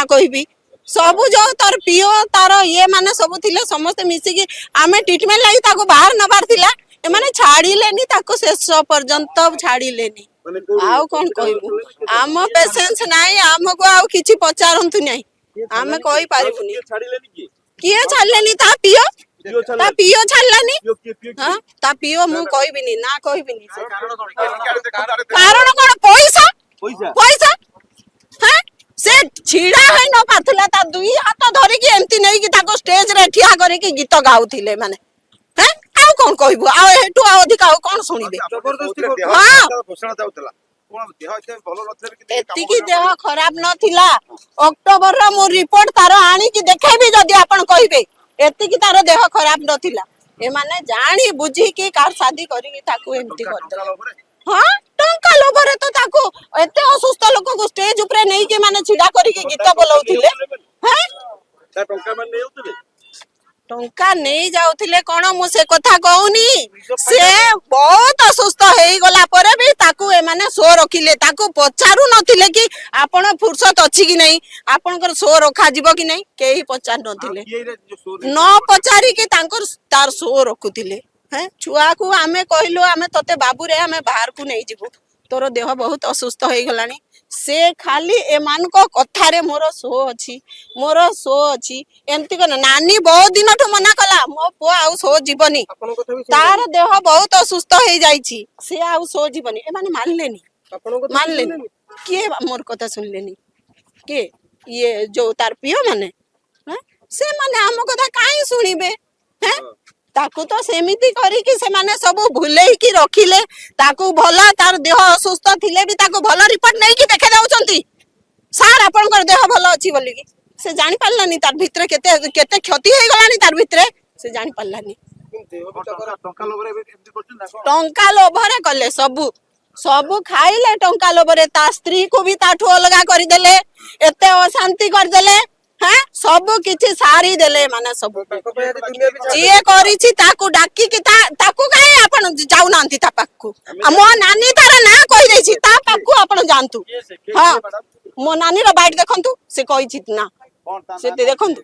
ना कहबी सबु जो तार पिओ तार ये माने सब थिले समस्त मिसिकी आमे ट्रीटमेंट लागि ताको बाहर नबार थिला ए माने छाड़िलेनी ताको शेष पर्यंत छाड़िलेनी आउ कोन कहबू आम पेशेंस नाही हमको आउ किछि पचारंतु नाही आमे कहि पारिबुनी किए छाड़लेनी ता पिओ छाड़लानी हां ता पिओ मु कहबिनी ना कहबिनी कारण कोन पैसा पैसा हां से छिड़ा है न पाथला ता दुई हाथ धरि के एमती नै कि ताको स्टेज रे ठिया करी के गीत गाउथिले माने हैं आउ कोन कहबू आ हेटु आ अधिक आ कोन सुनिबे हां घोषणा जाउतला कोन देह एते भलो नथले कि एति की देह खराब नथिला अक्टोबर रा मो रिपोर्ट तार आनी कि देखेबी जदी आपण कहिबे एति की तार देह खराब नथिला ए माने जानी बुझी कि कार शादी करी कि ताको एमती करते हां टंका लोभरे तो ताको एते असुस्थ लोक को स्टेज ऊपर नै के माने छिडा करी के गीत बोलौथिले हैं ता टंका मन नै होतले टंका नै जाउथिले कोन मु से कथा कहूनी से बहुत असुस्थ हेई गला परे भी ताको ए माने सो रखिले ताको पचारू नथिले कि आपण फुर्सत अछि कि नै आपनकर सो रखा जिवो कि नै केही पचार नथिले न पचारी कि तांकर तार सो रखुथिले हैं छुआ को आमे कहलो आमे तते बाबू रे आमे बाहर को नै जिवो तोर देह बहुत असुस्थ होई गलानी से खाली ए मान को कथा रे मोर सो अछि एमती को नानी बहुत दिन ठो मना कला मो पो आउ सो जीवनी तार देह बहुत असुस्थ होई जाईची से आउ सो जीवनी ए माने मानलेनी के मोर कथा सुनलेनी के ये जो तार पियो माने हैं से माने हम कथा काई सुनिबे हैं ताकू तो सेमिति करी कि से माने सब भुलेई की रखिले ताकू भला तार देह असुस्थ थिले भी ताकू भला रिपोर्ट नै कि देखे दाउचंती सार आपन कर देह भला अछि बोली कि से जानि पारलानी तार भितरे केते केते क्षति होई गलानी तार भितरे से जानि पारलानी टंका लोभरे कले सब खाइले टंका लोभरे ता स्त्री को भी ताठो अलगा करि देले एते अशांति कर देले हैं सब किछि सारी देले माने सब जे करिछि ताकू डाकी कि ताकू काहे आपण जाउ नांती ता पाकू मो नानी तार ना कहि दैछि ता पाकू आपण जानतु हां मो नानी रो बाइट देखंतु से कहिछि ना से देखंतु